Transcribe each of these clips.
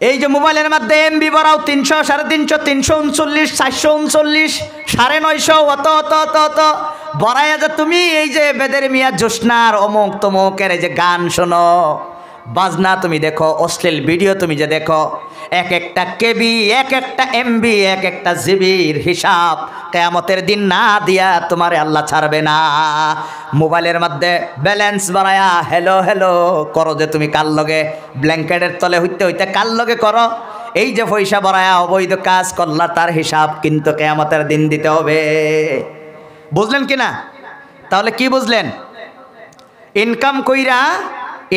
এই যে মোবাইলের মধ্যে এমবি বাড়াও 300 350 339 439 950 অত অত অত অত বড়াইয়া যে তুমি এই যে বেদের মিয়া জোসনার অমুক তমুকের এই যে গান শোনো, বাজনা তুমি দেখো, অশ্লীল ভিডিও তুমি যে দেখো, এক একটা কেবি, এক একটা এমবি, এক একটা জিবির হিসাব কিয়ামতের দিন না দিয়া তোমারে আল্লাহ ছাড়বে না। মোবাইলের মধ্যে ব্যালেন্স বাড়ায়া হ্যালো হ্যালো করো যে তুমি কার লগে, ব্ল্যাঙ্কেটের তলে হইতে হইতে কার লগে করো, এই যে পয়সা বাড়ায়া অবৈধ কাজ করলা তার হিসাব কিন্তু কিয়ামতের দিন দিতে হবে। বুঝলেন কি না? তাহলে কি বুঝলেন? ইনকাম কইরা,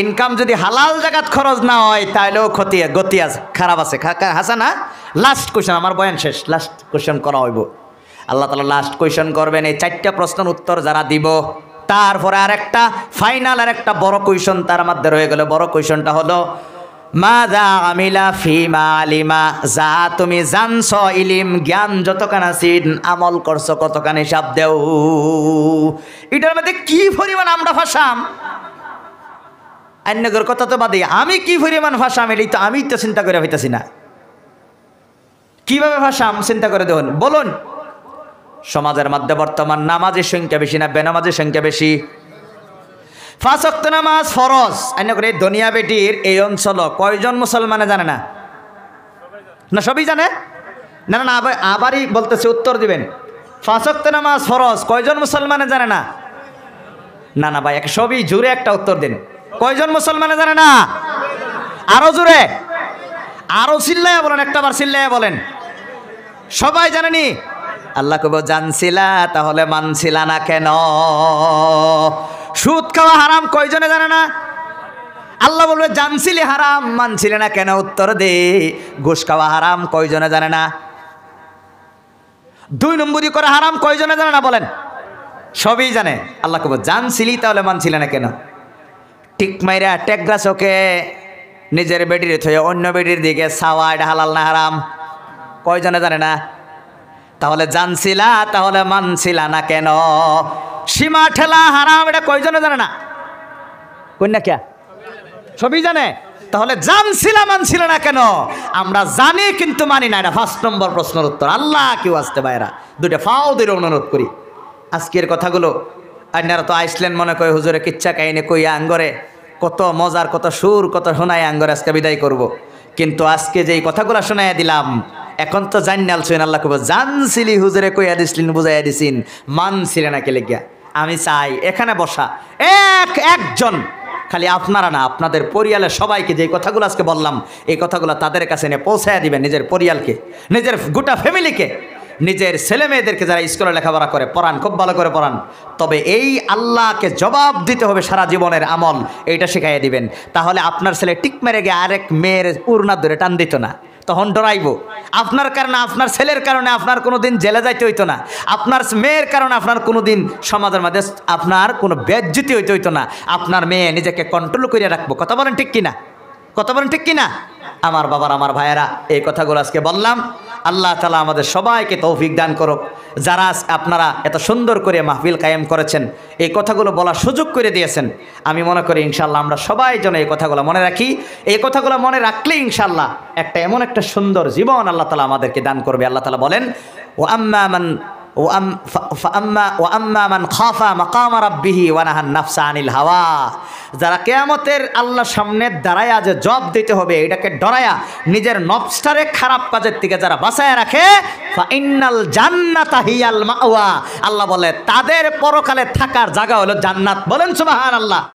ইনকাম যদি হালাল জায়গাত খরচ না হয় তাহলেও ক্ষতি গতি আছে, খারাপ আছে, হাসা না? লাস্ট কোয়েশন, আমার বয়ান শেষ, লাস্ট কোয়েশন করা হইব। আল্লাহ তাআলা লাস্ট কোয়েশন করবেন। এই 4টা প্রশ্নের উত্তর যারা দিব তারপরে আরেকটা ফাইনাল আর একটা বড় কোয়েশন তার মধ্যে রয়ে গেল। বড় কোয়েশনটা হলো মাযা আমিলা ফিমা আলিমা, যা তুমি জানছো ইলিম জ্ঞান যতখান আছেন আমল করছো কতখান হিসাব দেও। এটার মধ্যে কি পরিমাণ আমরা ফাঁসাম, অন্যগর কথা তো বাদে আমি কি পরিমাণ ভাষাম এটাই তো আমি তো চিন্তা করে হইতেছি না। কিভাবে ভাষাম চিন্তা করে দেখুন, বলুন। সমাজের মধ্যে বর্তমান নামাজের সংখ্যা বেশি না বেনামাজের সংখ্যা বেশি? 5 ওয়াক্ত নামাজ ফরজ। অন্য করে দুনিয়া বেটির এই অঞ্চল কয়জন মুসলমানে জানে না? না সবই জানে? না না আবারই বলতেছে, উত্তর দিবেন। 5 ওয়াক্ত নামাজ ফরজ কয়জন মুসলমানে জানে না? না না ভাই, সবই জুড়ে একটা উত্তর দিন। কয়জন মুসলমানে জানে না? আরো জোরে, আরো চিল্লাইয়া বলেন, একটাবার চিল্লাইয়া বলেন। সবাই জানেনি? আল্লাহ কব জানছিলা তাহলে মানছিলা না কেন? সুদ খাওয়া হারাম কয়জনে জানে না? আল্লাহ বলবে জানছিলি হারাম মানছিলে না কেন? উত্তর দে। ঘুষ খাওয়া হারাম কয়জনে জানে না? 2 নম্বরি করে হারাম কয়জনে জানে না বলেন? সবই জানে। আল্লাহ কব জানছিলি তাহলে মানছিলে না কেন? টিক মাইরা টেকরা চোখে নিজের বেটির থয়ে অন্য বেটির দিকে চাওয়া, এটা হালাল না হারাম? কয়জনে জানে না? তাহলে জানছিলা তাহলে মানছিলা না কেন? সীমা ঠেলা হারাম, এটা কয়জনে জানে না? কন্যা কে? সবই জানে। তাহলে জানছিলা মানছিল না কেন? আমরা জানি কিন্তু মানি না, এটা 1 নম্বর প্রশ্নের উত্তর। আল্লাহ কেউ আসতে বাইরা 2টা ফাও দিয়ে অনুরোধ করি। আজকের কথাগুলো আপনারা তো আইসলেন মনে করে হুজুরে কিচ্ছা কাহিনী কইয়া আঙ্গরে কত মজার কত সুর কত শোনায় আঙ্গরে আজকে বিদায় করব। কিন্তু আজকে যেই কথাগুলো শোনাইয়া দিলাম এখন তো জান্নাল শুন আল্লাহ কব জানছিলি হুজুরে কইয়া দিছিলেন বুঝাইয়া দিছিন মানছিলে না কে লেগিয়া। আমি চাই এখানে বসা একজন, খালি আপনারা না আপনাদের পরিয়ালের সবাইকে যে কথাগুলো আজকে বললাম এই কথাগুলো তাদের কাছে নিয়ে পৌঁছায় দিবেন, নিজের পরিয়ালকে, নিজের গোটা ফ্যামিলিকে, নিজের ছেলে মেয়েদেরকে যারা স্কুলে লেখাপড়া করে পড়ান, খুব ভালো করে পড়ান। তবে এই আল্লাহকে জবাব দিতে হবে সারা জীবনের আমল, এইটা শিখাইয়া দিবেন। তাহলে আপনার ছেলে টিক মেরে গিয়ে আরেক মেয়ের উড়না ধরে টান দিত না, তখন ডরাইব। আপনার কারণে আপনার ছেলের কারণে আপনার কোনো দিন জেলে যাইতে হইতো না, আপনার মেয়ের কারণে আপনার কোনো দিন সমাজের মধ্যে আপনার কোনো বেজ্জতি হইতে হইতো না। আপনার মেয়ে নিজেকে কন্ট্রোল করে রাখবো। কথা বলেন ঠিক কিনা? কথা বলেন ঠিক কিনা? আমার বাবার আমার ভাইয়েরা এই কথাগুলো আজকে বললাম। আল্লাহ তাআলা আমাদের সবাইকে তৌফিক দান করুক। যারা আপনারা এত সুন্দর করে মাহফিল কায়েম করেছেন, এই কথাগুলো বলার সুযোগ করে দিয়েছেন, আমি মনে করি ইনশাআল্লাহ আমরা সবাই যেন এই কথাগুলো মনে রাখি। এই কথাগুলো মনে রাখলে ইনশাআল্লাহ একটা এমন একটা সুন্দর জীবন আল্লাহ তাআলা আমাদেরকে দান করবে। আল্লাহ তাআলা বলেন ও আম্মা মান খাফা মাকাম রাব্বিহি ওয়া নাহান নাফসা আনিল হাওয়া, যারা কিয়ামতের আল্লাহর সামনে দাঁড়ায়া যে জব দিতে হবে এটাকে ডরায়া নিজের নফসটারে খারাপ কাজের থেকে যারা বাঁচায় রাখে ফা ইন্নাল জান্নাতা হিয়াল মাওয়া, আল্লাহ বলে তাদের পরকালে থাকার জায়গা হলো জান্নাত। বলেন সুবহানাল্লাহ।